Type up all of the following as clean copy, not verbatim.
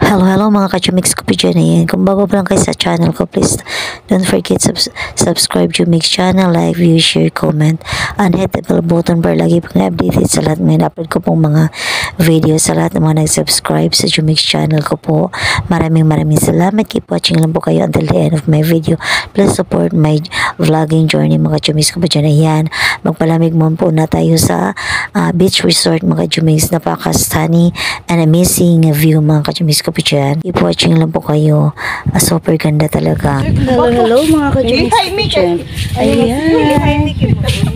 Hello mga ka-Jumix ko po dyan. Ayan. Kung bago pa lang kayo sa channel ko, please don't forget subscribe Jumix channel, like, view, share, comment, and hit the bell button para lagi pang updated sa lahat ng upload ko pong mga video, sa lahat ng mga nag-subscribe sa Jumix channel ko po. Maraming salamat. Keep watching lang po kayo until the end of my video. Please support my vlogging journey mga Jumix ko po dyan. Ayan. Magpalamig mo po na tayo sa beach resort mga Jumix. Napaka-sunny and amazing view mga ka-Jumix ko po dyan. Keep watching lang po kayo. Super ganda talaga. Hello mga ka-Jumix ko po dyan. Ayan.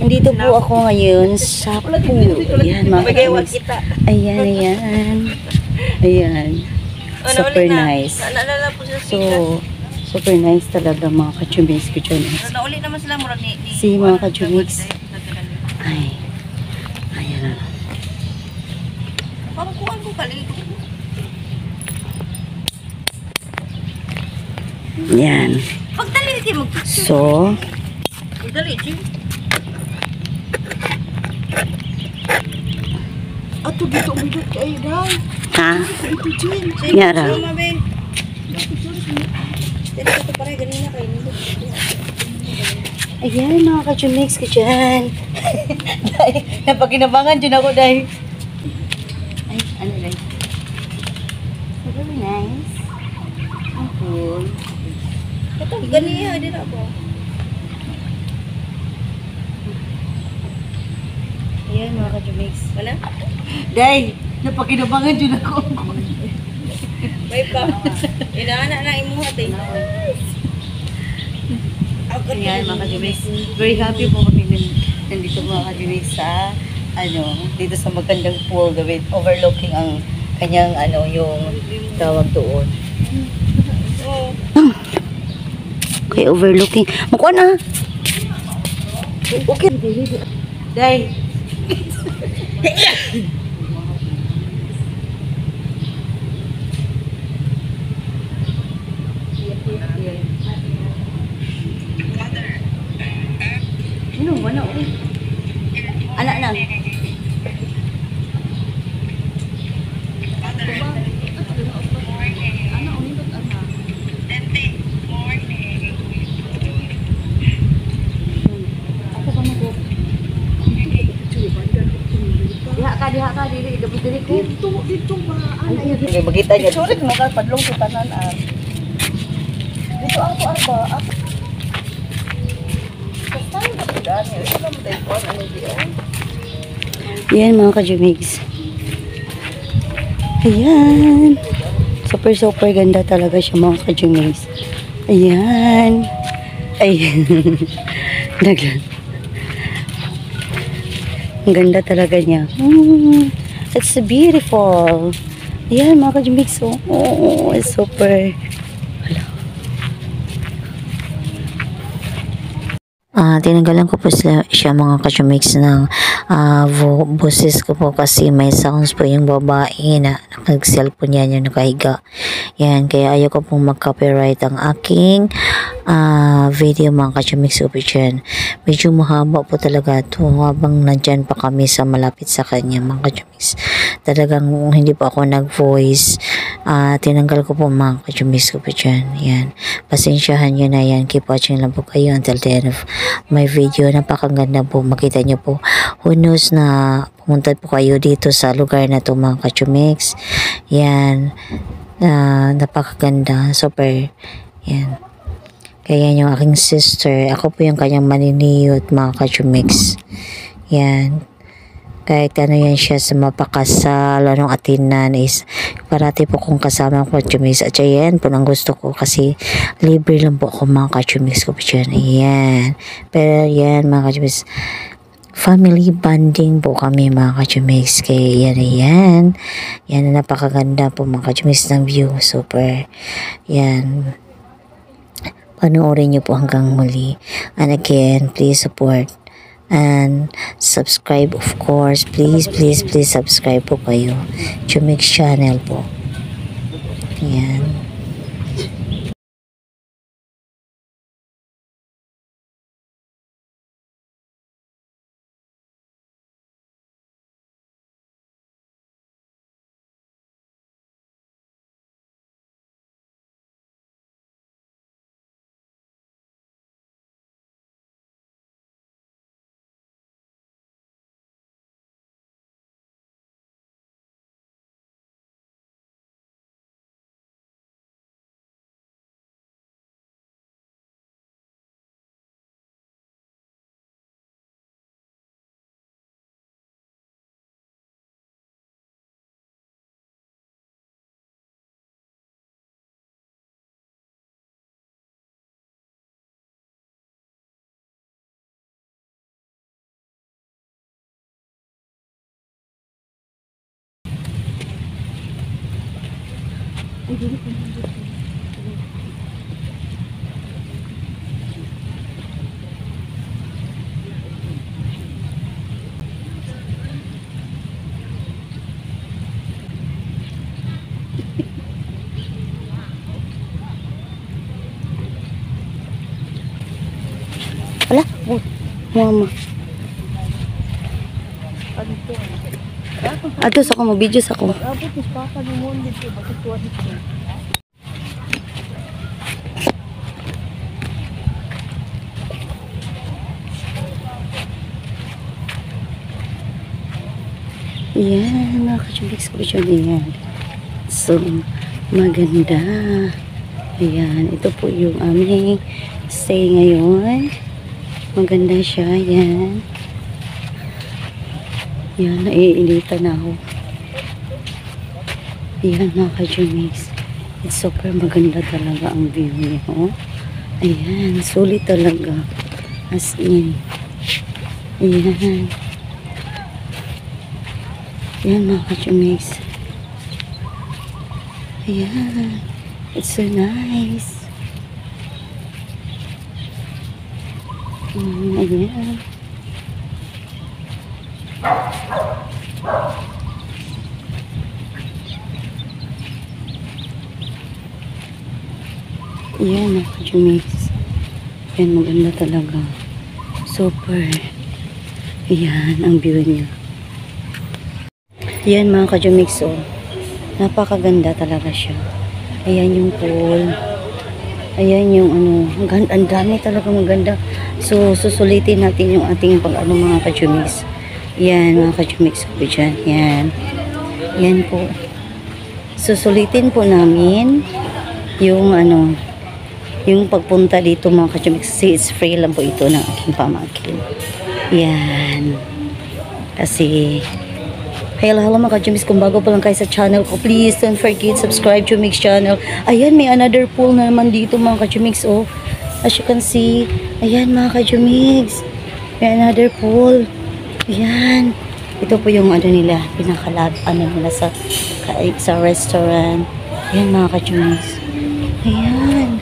Nandito po ako ngayon sa pool. Ayan mga ka-Jumix. Ayan. Super nice. So, super nice talaga mga ka-Jumix ko dyan. Si mga ka-Jumix. Ay. Ayan. Parang kuhan ko kalito. Yan. Pagdali di mag-picture. So, Pagdali, Jim. Ato dito umidot kayo daw. ha? Dito, Jim. Yara. Sama, be. Dito ko pare ganina kayo. Ayan mga ka-Jumix ko dyan. Napakinabangan dyan ako dahil. Ay, ano rin? Very nice. Ang cool. Ito, ganiya. Di na po. Ayan mga ka-Jumix. Wala? Day, napakinabangan dyan ako. May pa. Inaana na imuhat eh. Ayan mga ka-Jumix. Very happy po kami nandito mga ka-Jumix sa dito sa magandang pool gawin overlooking ang kanyang yung tawag doon. Okay, overlooking. Makuha na. Okay. Day. Ano, wala ulit. Anak lang. Diha ka, dili, dili ko. Dito ba? Okay, magkita niya. Surit mo ka, padlong sa tanan. Dito ako arba. Kastahin ka po daan. Ito lang mo tayo. Ano diyan? Yan mga ka-Jumix. Ayan. Super ganda talaga siya mga ka-Jumix. Ayan. Ayan. Ang ganda talaga niya. It's beautiful. Ayan mga ka-Jumix. Oh, it's super. Tinanggalan ko po siya mga ka-Jumix ng boses ko po kasi may sounds po yung babae na nag-cellphone yan yung nakahiga. Yan, kaya ayaw ko pong mag-copyright ang aking video mga ka-Jumix ko po dyan. Medyo mahaba po talaga ito habang nandyan pa kami sa malapit sa kanya mga ka-Jumix. Talagang hindi po ako nag-voice. Tinanggal ko po mga ka-Jumix ko po dyan. Yan, pasensyahan nyo na yan. Keep watching lang po kayo until the end of my video. Napakaganda po. Makita nyo po. Who knows na pumunta po kayo dito sa lugar na to mga ka-Jumix. Yan. Napakaganda. Super. Yan. Kaya yung aking sister. Ako po yung kanyang maniniyot mga ka-Jumix. Yan. Kahit yan siya sa mapakasal, anong atinan is parati po kong kasama ko ka-Jumix. At yan po ang gusto ko kasi libre lang po ako mga ka-Jumix ko po dyan. Ayan. Pero yan mga ka-Jumix, family bonding po kami mga ka-Jumix. Kaya yan. Yan na napakaganda po mga ka-Jumix ng view. Super. Yan. Panoorin nyo po hanggang muli. And again, please support and subscribe, of course. Please subscribe po kayo. Jumix channel po. Yan. Wala, mama. Ato sa ko mag-video sa ko. Yan, mga ka-chubix ko siya yan. So, maganda. Ayan, ito po yung aming stay ngayon. Maganda siya, yan. Yan, naiinitan na ako. Yan, mga ka-chubix. It's super maganda talaga ang view niya, oh. Ayan, sulit talaga. As in. Ayan. Ayan, mga ka-chumix. Ayan. It's so nice. Ayan. Ayan, mga ka-chumix. Ayan, maganda talaga. Super. Ayan, ang view niya. Yan mga ka-jumix, oh. Napakaganda talaga siya. Ayan yung pool. Ayan yung ano, ang dami talaga maganda. So, susulitin natin yung ating pag-ano mga ka-jumix. Yan mga ka-jumix ko dyan. Yan. Yan po. Susulitin po namin yung ano, yung pagpunta dito mga ka-jumix. Kasi it's free lang po ito ng aking pamangkin. Yan. Kasi hello mga ka-Jumix, kung bago pa lang kayo sa channel ko, please don't forget subscribe to Jumix channel. Ayan, may another pool na naman dito mga ka-Jumix, oh. As you can see, ayan mga ka-Jumix, may another pool. Ayan, ito po yung ano nila, pinakalab, ano nila sa restaurant. Ayan mga ka-Jumix. Ayan,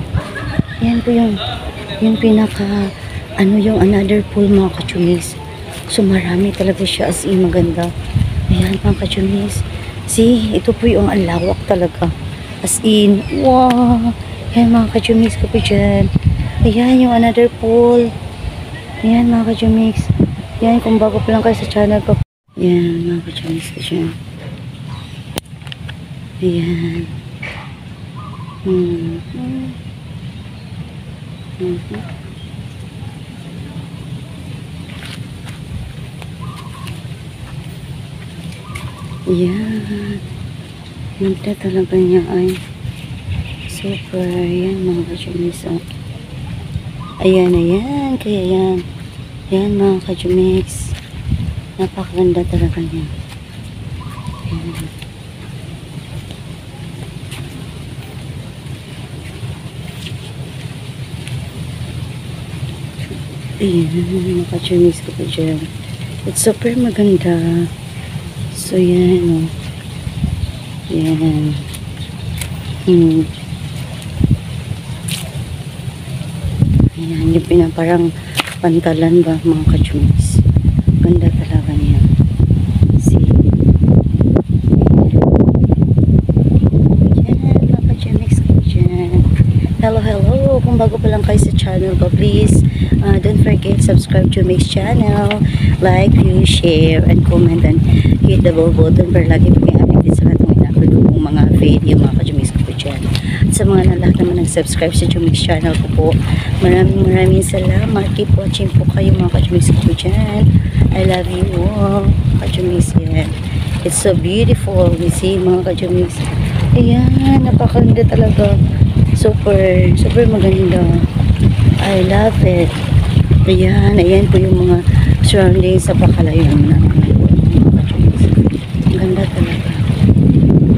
ayan po yung pinaka, ano yung another pool mga ka-Jumix. So marami talaga siya, as in maganda. Ayan, mga ka-Jumix. See, ito po yung ang lawak talaga. As in, wow! Ayan, mga ka-Jumix ko po dyan. Ayan, yung another pool. Ayan, mga ka-Jumix. Ayan, kung bago pa lang kayo sa channel ko. Ayan, mga ka-Jumix ko dyan. Ayan. Yan. Ganda talaga niya ay super. Yan mga ka-Jumix. Ayan, ayan. Kaya yan. Yan mga ka-Jumix. Napakaganda talaga niya. Ayan. Ayan mga ka-Jumix ko po dyan. It's super maganda. So, yan, oh. Yan. Ayan, yung pinaparang pantalan ba, mga ka-Jumix. Ganda talaga niya. See? Yan, mga ka-Jumix ko dyan. Hello, hello. Kung bago pa lang kayo sa channel ko, please, don't forget, subscribe to Jumix channel. Like, view, share, and comment, and hit the bell button para lagi po kayo updated sa lahat ng in-upload kong mga video, mga ka-Jumix ko po dyan. At sa mga lahat naman nag-subscribe sa Jumix channel ko po, maraming salamat. Keep watching po kayo mga ka-Jumix ko po dyan. I love you all, ka-Jumix yan. It's so beautiful. You see, mga ka-Jumix. Ayan, napakaganda talaga. Super, super maganda. I love it. Ayan, ayan po yung mga surroundings sa pakalayuan namin. Ang ganda talaga.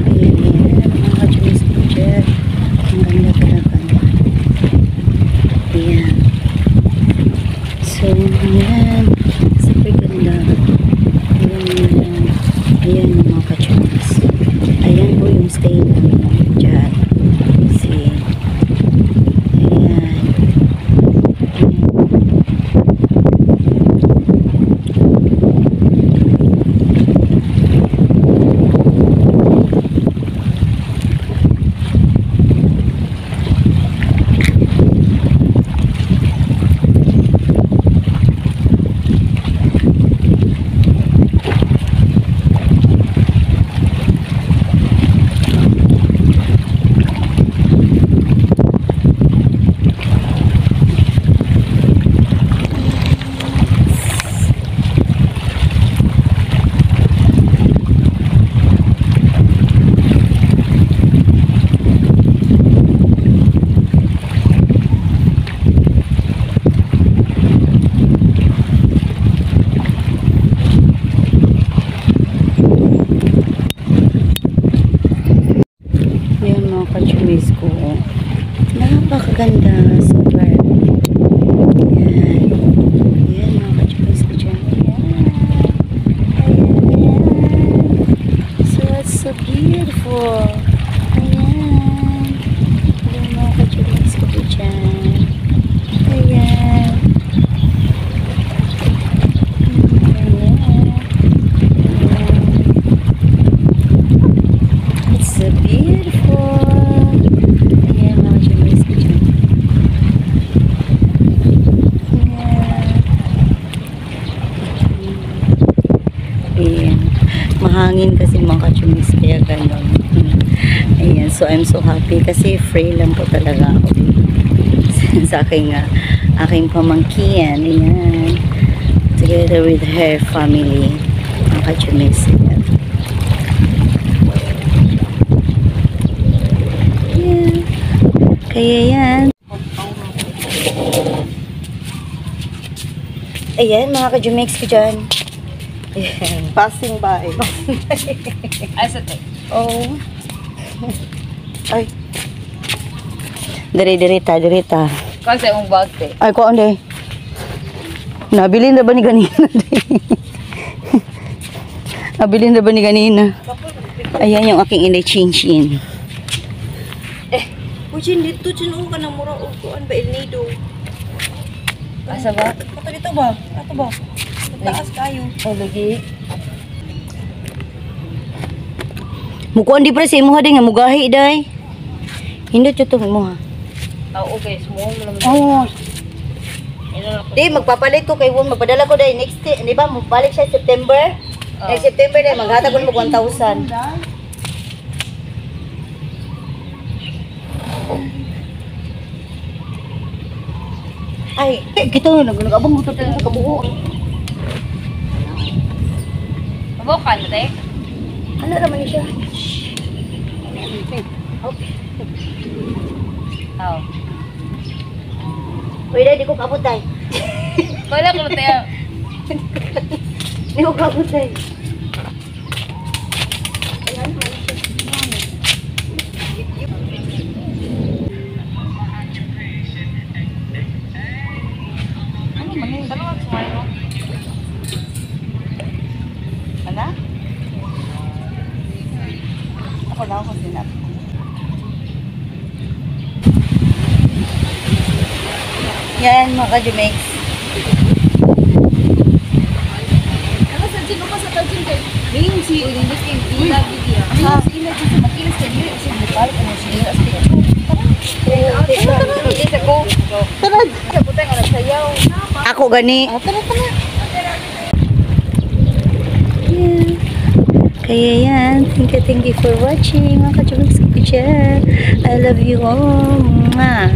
Ayan, ayan. Mga ka-Jumix po dyan. Ang ganda talaga. Ayan. So, ayan. Super ganda. Ayan, ayan. Ayan mga ka-Jumix. Ayan po yung stay namin dyan. mga kachumis ko. Napakaganda. Super. Ayan. Ayan mga kachumis ko dyan. Ayan. So it's so beautiful. Ayan. Ayan mga kachumis ko dyan. Ayan. It's so beautiful. Ayan mga kachumis ko dyan. Ayan. Mahangin kasi mga kachumis kaya gano'n. Ayan. So I'm so happy kasi free lang po talaga ako sa aking pamangkin. Ayan. Together with her family. Mga kachumis. Ayan. Ayan. Kaya yan. Ayan mga kajumex ko dyan. Ayan. Passing by. Ay, sa te. Oh. Ay. Dirita. Kasi yung bag te. Ay, ko ande. Nabilin na ba ni ganina? Nabilin na ba ni ganina? Ayan yung aking ina-change-in. Ujin dito chinuho ka ng mura o kuan ba El Nido. Asa ba? Kato dito ba? Kato ba? Taas kayo. Oh, lagi. Mukuan di pre sa imuha din nga mugahi day. Hindot jud to imuha. Oh, okay. Small mo naman. Oh. Di magpapalit ko kay Won magpadala ko day next day, di ba? Magbalik siya September. Next September day maghatag ko mo 1,000. Ay, kita na nag-abang mo tapos sa kabuo. Mabukan mo te. Ano naman siya? Oh. Pwede di ko kabot day. Wala ko te. Di ko kabot day. Ano man yung dalawa sumayo? Ano? Ako na ako sinap. Yan mga ka-Jumex. Ako sa dito ko sa tajin kay. Ning si Ulinis kay Villa Video. Ano si Ina sa makinis kay Villa sa bukal ko mo siya as picture. Tara. Ko. Tara. Sa putay nga nagsayaw. Ako gani. Tara. Yeah. Kaya yan. Thank you for watching mga ka-Jumex ko dyan. I love you all. Mwah.